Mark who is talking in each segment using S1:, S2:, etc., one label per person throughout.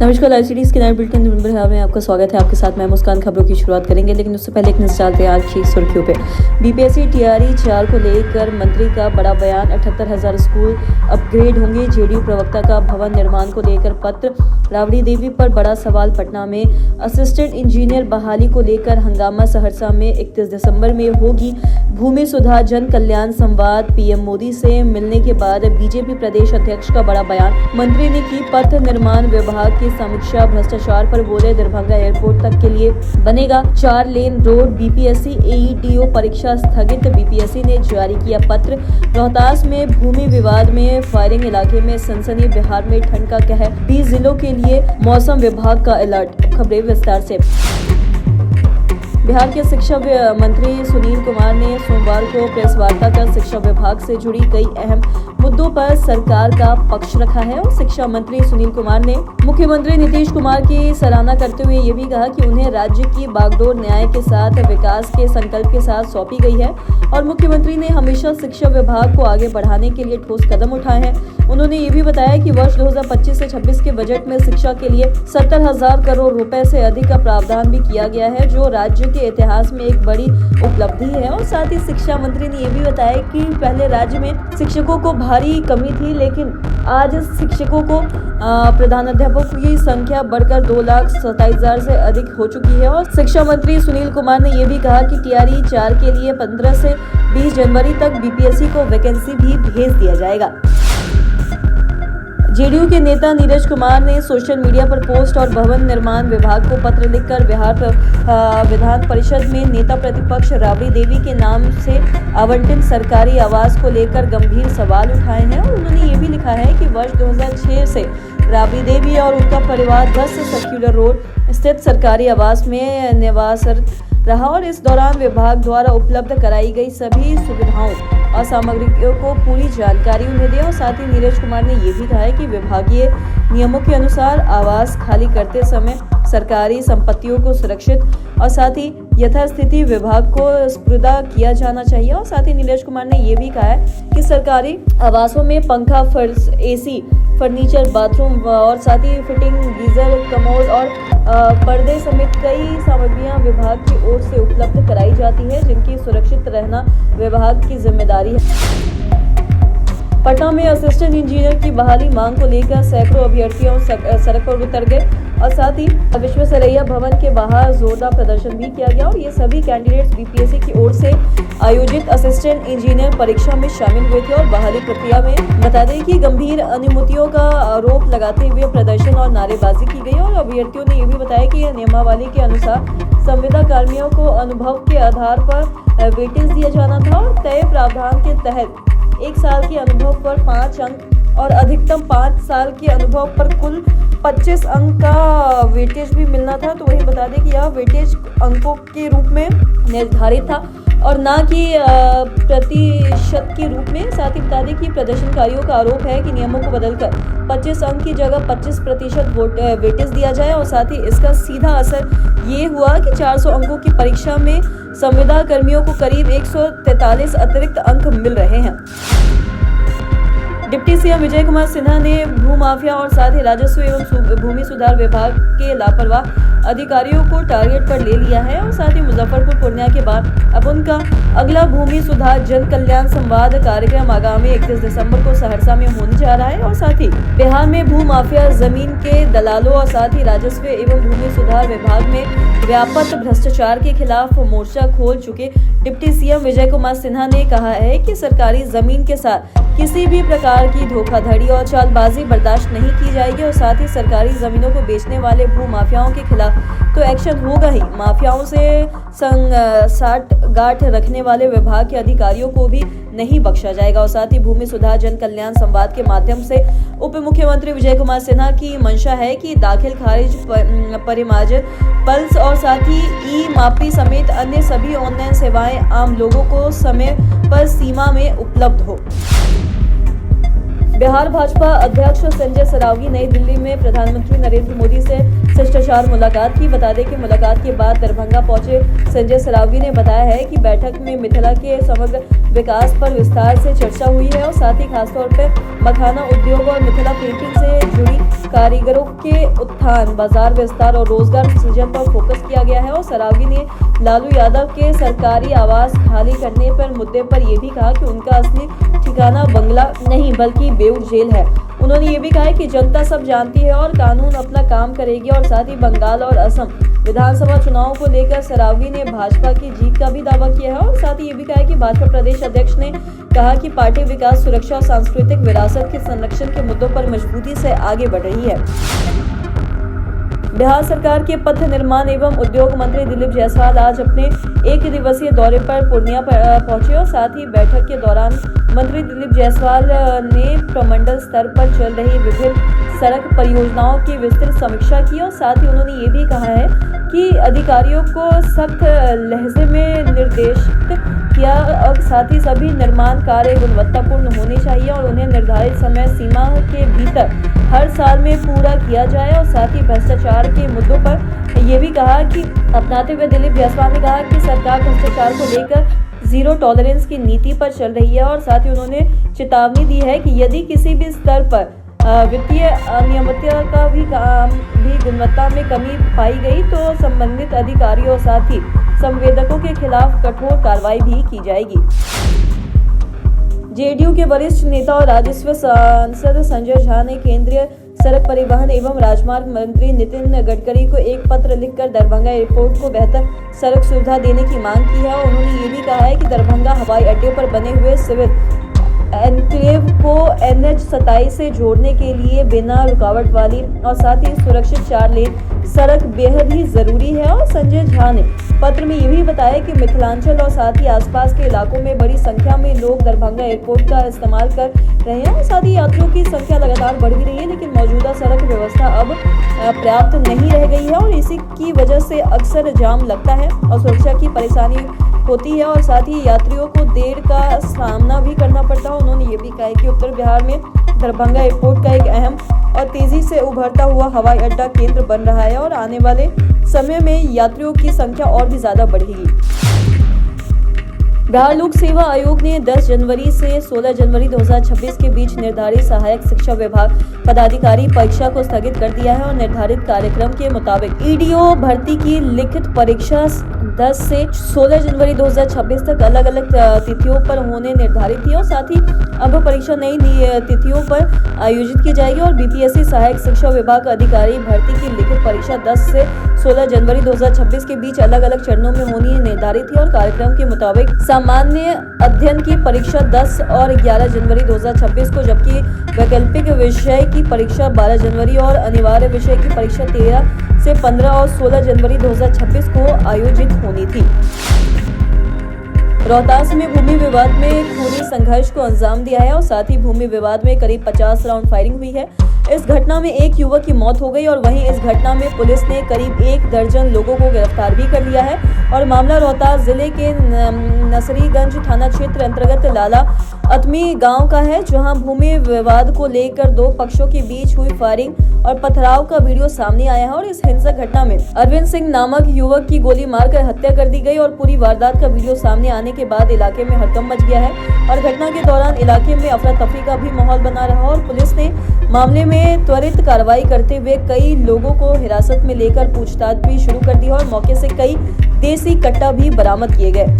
S1: नमस्कार, live series के नए बुलेटिन नंबर में आपका स्वागत है। आपके साथ मैं मुस्कान। खबरों की शुरुआत करेंगे, लेकिन उससे पहले एक नजर डालते हैं आज की सुर्खियों पे। बीपीएससी टीआरई 4 को लेकर मंत्री का बड़ा बयान। 78,000 स्कूल अपग्रेड होंगे। जेडीयू प्रवक्ता का भवन निर्माण को लेकर पत्र। राबड़ी देवी पर बड़ा सवाल। पटना में असिस्टेंट इंजीनियर बहाली को लेकर हंगामा। सहरसा में 31 दिसंबर में होगी भूमि सुधार जन कल्याण संवाद। पीएम मोदी से मिलने के बाद बीजेपी प्रदेश अध्यक्ष का बड़ा बयान। मंत्री ने की पथ निर्माण विभाग की समीक्षा। भ्रष्टाचार पर बोले, दरभंगा एयरपोर्ट तक के लिए बनेगा 4 लेन रोड। बीपीएससी एईटीओ परीक्षा स्थगित। बीपीएससी ने जारी किया पत्र। रोहतास में भूमि विवाद में फायरिंग। इलाके में सनसनी। बिहार में ठंड का कहर। 20 जिलों के लिए मौसम विभाग का अलर्ट। खबरें विस्तार से। बिहार के शिक्षा मंत्री सुनील कुमार ने सोमवार को प्रेस वार्ता कर शिक्षा विभाग से जुड़ी कई अहम मुद्दों पर सरकार का पक्ष रखा है। और शिक्षा मंत्री सुनील कुमार ने मुख्यमंत्री नीतीश कुमार की सराहना करते हुए ये भी कहा कि उन्हें राज्य की बागडोर न्याय के साथ विकास के संकल्प के साथ सौंपी गई है और मुख्यमंत्री ने हमेशा शिक्षा विभाग को आगे बढ़ाने के लिए ठोस कदम उठाए हैं। उन्होंने ये भी बताया कि वर्ष 2025 से 26 के बजट में शिक्षा के लिए 70,000 करोड़ रुपए से अधिक का प्रावधान भी किया गया है, जो राज्य के इतिहास में एक बड़ी उपलब्धि है। और साथ ही शिक्षा मंत्री ने यह भी बताया कि पहले राज्य में शिक्षकों को भारी कमी थी, लेकिन आज शिक्षकों को प्रधानाध्यापकों की संख्या बढ़कर 2,27,000 से अधिक हो चुकी है। और शिक्षा मंत्री सुनील कुमार ने यह भी कहा कि टीआरई 4 के लिए 15 से 20 जनवरी तक बीपीएससी को वैकेंसी भी भेज दिया जाएगा। जेडीयू के नेता नीरज कुमार ने सोशल मीडिया पर पोस्ट और भवन निर्माण विभाग को पत्र लिखकर बिहार विधान परिषद में नेता प्रतिपक्ष राबड़ी देवी के नाम से आवंटित सरकारी आवास को लेकर गंभीर सवाल उठाए हैं। और उन्होंने ये भी लिखा है कि वर्ष 2006 से राबड़ी देवी और उनका परिवार 10 सर्कुलर रोड स्थित सरकारी आवास में निवासरत रहा और इस दौरान विभाग द्वारा उपलब्ध कराई गई सभी सुविधाओं और सामग्रियों को पूरी जानकारी उन्हें दी। और साथ ही नीरज कुमार ने यह भी कहा है कि विभागीय नियमों के अनुसार आवास खाली करते समय सरकारी संपत्तियों को सुरक्षित और साथ ही यथास्थिति विभाग को स्पुर्दा किया जाना चाहिए। और साथ ही नीरज कुमार ने यह भी कहा है कि सरकारी आवासों में पंखा, फर्श, एसी, फर्नीचर, बाथरूम और साथ ही फिटिंग, गीजर, कमोड और पर्दे समेत कई सामग्रियां विभाग की ओर से उपलब्ध कराई जाती है, जिनकी सुरक्षित रहना विभाग की जिम्मेदारी है। पटना में असिस्टेंट इंजीनियर की बहाली मांग को लेकर सैकड़ों अभ्यर्थियों सड़क पर उतर गए और साथ ही विश्वविद्यालय भवन के बाहर जोरदार प्रदर्शन भी किया गया। और ये सभी कैंडिडेट्स बीपीएससी की ओर से आयोजित असिस्टेंट इंजीनियर परीक्षा में शामिल हुए थे। और बहाली प्रक्रिया में बता दें कि गंभीर अनियमितताओं का आरोप लगाते हुए प्रदर्शन और नारेबाजी की गई। और अभ्यर्थियों ने यह भी बताया कि नियमावली के अनुसार संविदा कर्मियों को अनुभव के आधार पर वेटेज दिया जाना था और तय प्रावधान के तहत 1 साल के अनुभव पर 5 अंक और अधिकतम 5 साल के अनुभव पर कुल 25 अंक का वेटेज भी मिलना था। तो वही बता दें कि यह वेटेज अंकों के रूप में निर्धारित था और ना कि प्रतिशत के रूप में। साथ ही बता दें कि प्रदर्शनकारियों का आरोप है कि नियमों को बदलकर 25 अंक की जगह 25% वेटेज दिया जाए। और साथ ही इसका सीधा असर ये हुआ कि 400 अंकों की परीक्षा में संविदा कर्मियों को करीब 143 अतिरिक्त अंक मिल रहे हैं। डिप्टी सीएम विजय कुमार सिन्हा ने भूमाफिया और साथ ही राजस्व एवं भूमि सुधार विभाग के लापरवाह अधिकारियों को टारगेट पर ले लिया है। और साथ ही मुजफ्फरपुर पूर्णिया के बाद अब उनका अगला भूमि सुधार जन कल्याण संवाद कार्यक्रम आगामी 31 दिसंबर को सहरसा में होने जा रहा है। और साथ ही बिहार में भूमाफिया, जमीन के दलालों और साथ ही राजस्व एवं भूमि सुधार विभाग में व्यापक भ्रष्टाचार के खिलाफ मोर्चा खोल चुके डिप्टी सीएम विजय कुमार सिन्हा ने कहा है कि सरकारी जमीन के साथ किसी भी प्रकार की धोखाधड़ी और चालबाजी बर्दाश्त नहीं की जाएगी। और साथ ही सरकारी जमीनों को बेचने वाले भू माफियाओं के खिलाफ तो एक्शन होगा ही। माफियाओं से साठ गांठ रखने वाले विभाग के अधिकारियों को भी नहीं बख्शा जाएगा। और साथ ही भूमि सुधार जन कल्याण संवाद के माध्यम से उप मुख्यमंत्री विजय कुमार सिन्हा की मंशा है कि दाखिल खारिज, परिमार्जन, पल्स और साथ ही ई मापी समेत अन्य सभी ऑनलाइन सेवाएं आम लोगों को समय पर सीमा में उपलब्ध हो। बिहार भाजपा अध्यक्ष संजय सरावगी नई दिल्ली में प्रधानमंत्री नरेंद्र मोदी से शिष्टाचार मुलाकात की। बता दें कि मुलाकात के बाद दरभंगा पहुंचे संजय सरावगी ने बताया है कि बैठक में मिथिला के समग्र विकास पर विस्तार से चर्चा हुई है और साथ ही खासतौर पर मखाना उद्योग और मिथिला पेंटिंग से जुड़ी कारीगरों के उत्थान, बाजार विस्तार और रोजगार सृजन पर फोकस किया गया है। और सरावगी ने लालू यादव के सरकारी आवास खाली करने पर मुद्दे पर यह भी कहा कि उनका असली ठिकाना बंगला नहीं बल्कि बेऊर जेल है। उन्होंने ये भी कहा कि जनता सब जानती है और कानून अपना काम करेगी। और साथ ही बंगाल और असम विधानसभा चुनाव को लेकर सरावगी ने भाजपा की जीत का भी दावा किया है। और साथ ही ये भी कहा है कि भाजपा प्रदेश अध्यक्ष ने कहा कि पार्टी विकास, सुरक्षा और सांस्कृतिक विरासत के संरक्षण के मुद्दों पर मजबूती से आगे बढ़ रही है। बिहार सरकार के पथ निर्माण एवं उद्योग मंत्री दिलीप जायसवाल आज अपने 1 दिवसीय दौरे पर पूर्णिया पहुंचे और साथ ही बैठक के दौरान मंत्री दिलीप जायसवाल ने प्रमंडल स्तर पर चल रही विभिन्न सड़क परियोजनाओं की विस्तृत समीक्षा की। और साथ ही उन्होंने ये भी कहा है कि अधिकारियों को सख्त लहजे में निर्देशित किया और साथ ही सभी निर्माण कार्य गुणवत्तापूर्ण होने चाहिए और उन्हें निर्धारित समय सीमा के भीतर हर साल में पूरा किया जाए। और साथ ही भ्रष्टाचार के मुद्दों पर यह भी कहा कि अपनाते हुए दिलीप जायसवाल ने कहा कि सरकार भ्रष्टाचार को लेकर जीरो टॉलरेंस की नीति पर चल रही है। और साथ ही उन्होंने चेतावनी दी है कि यदि किसी भी स्तर पर वित्तीय अनियमितता का भी गुणवत्ता में कमी पाई गई तो संबंधित अधिकारियों और साथ ही संवेदकों के खिलाफ कठोर कार्रवाई भी की जाएगी। जेडीयू के वरिष्ठ नेता और राज्यसभा सांसद संजय झा ने केंद्रीय सड़क परिवहन एवं राजमार्ग मंत्री नितिन गडकरी को एक पत्र लिखकर दरभंगा एयरपोर्ट को बेहतर सड़क सुविधा देने की मांग की है। और उन्होंने ये भी कहा है कि दरभंगा हवाई अड्डे पर बने हुए सिविल एनक्लेव को NH 27 से जोड़ने के लिए बिना रुकावट वाली और साथ ही सुरक्षित 4 लेन सड़क बेहद ही जरूरी है। और संजय झा ने पत्र में ये भी बताया कि मिथिलांचल और साथ ही आसपास के इलाकों में बड़ी संख्या में लोग दरभंगा एयरपोर्ट का इस्तेमाल कर रहे हैं और साथ ही यात्रियों की संख्या लगातार बढ़ भी रही है, लेकिन मौजूदा सड़क व्यवस्था अब पर्याप्त नहीं रह गई है और इसी की वजह से अक्सर जाम लगता है और सुरक्षा की परेशानी होती है और साथ ही यात्रियों को देर का सामना भी करना पड़ता है। उन्होंने ये भी कहा कि उत्तर बिहार में दरभंगा एयरपोर्ट का एक अहम और तेजी से उभरता हुआ हवाई अड्डा केंद्र बन रहा है और आने वाले समय में यात्रियों की संख्या और भी ज्यादा बढ़ेगी। बिहार लोक सेवा आयोग ने 10 जनवरी से 16 जनवरी 2026 के बीच निर्धारित सहायक शिक्षा विभाग पदाधिकारी परीक्षा को स्थगित कर दिया है और निर्धारित कार्यक्रम के मुताबिक ईडीओ भर्ती की लिखित परीक्षा 10 से 16 जनवरी 2026 तक अलग अलग तिथियों पर होने निर्धारित थी और साथ ही अब परीक्षा नई तिथियों पर आयोजित की जाएगी और बीपीएससी सहायक शिक्षा विभाग अधिकारी भर्ती की लिखित परीक्षा 10 से 16 जनवरी 2026 के बीच अलग अलग चरणों में होनी निर्धारित थी और कार्यक्रम के मुताबिक सामान्य अध्ययन की परीक्षा 10 और 11 जनवरी 2026 को, जबकि वैकल्पिक विषय की परीक्षा 12 जनवरी और अनिवार्य विषय की परीक्षा 13 से 15 और 16 जनवरी 2026 को आयोजित होनी थी। रोहतास में भूमि विवाद में खूनी संघर्ष को अंजाम दिया है और साथ ही भूमि विवाद में करीब 50 राउंड फायरिंग हुई है। इस घटना में एक युवक की मौत हो गई और वहीं इस घटना में पुलिस ने करीब 1 दर्जन लोगों को गिरफ्तार भी कर लिया है और मामला रोहतास जिले के नसरीगंज थाना क्षेत्र अंतर्गत लाला अतमी गांव का है, जहां भूमि विवाद को लेकर 2 पक्षों के बीच हुई फायरिंग और पथराव का वीडियो सामने आया है और इस हिंसक घटना में अरविंद सिंह नामक युवक की गोली मारकर हत्या कर दी गई और पूरी वारदात का वीडियो सामने आने के बाद इलाके में हड़कंप मच गया है और घटना के दौरान इलाके में अफरा तफरी का भी माहौल बना रहा और पुलिस ने मामले में त्वरित कार्रवाई करते हुए कई लोगों को हिरासत में लेकर पूछताछ भी शुरू कर दी और मौके से कई देसी कट्टा भी बरामद किए गए।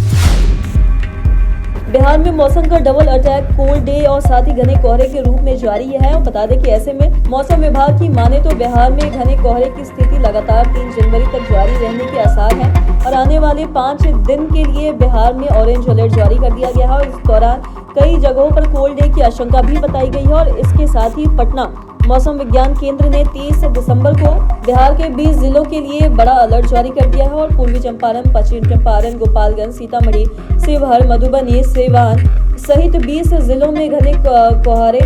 S1: बिहार में मौसम का डबल अटैक कोल्ड डे और साथ ही घने कोहरे के रूप में जारी है और बता दें कि ऐसे में मौसम विभाग की माने तो बिहार में घने कोहरे की स्थिति लगातार 3 जनवरी तक जारी रहने के आसार हैं और आने वाले 5 दिन के लिए बिहार में ऑरेंज अलर्ट जारी कर दिया गया है और इस दौरान कई जगहों पर कोल्ड डे की आशंका भी बताई गई है और इसके साथ ही पटना मौसम विज्ञान केंद्र ने 30 दिसंबर को बिहार के 20 जिलों के लिए बड़ा अलर्ट जारी कर दिया है और पूर्वी चंपारण, पश्चिम चंपारण, गोपालगंज, सीतामढ़ी, शिवहर, मधुबनी, सिवान सहित 20 जिलों में घने कोहरे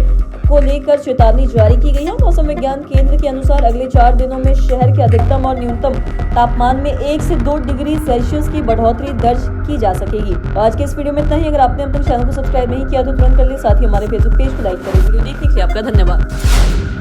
S1: को लेकर चेतावनी जारी की गई है। मौसम विज्ञान केंद्र के अनुसार अगले 4 दिनों में शहर के अधिकतम और न्यूनतम तापमान में 1 से 2 डिग्री सेल्सियस की बढ़ोतरी दर्ज की जा सकेगी। आज के इस वीडियो में इतना ही। अगर आपने अब तक चैनल को सब्सक्राइब नहीं किया तो तुरंत कर ले, साथ ही हमारे फेसबुक पेज को लाइक करें। वीडियो देखने के लिए आपका धन्यवाद।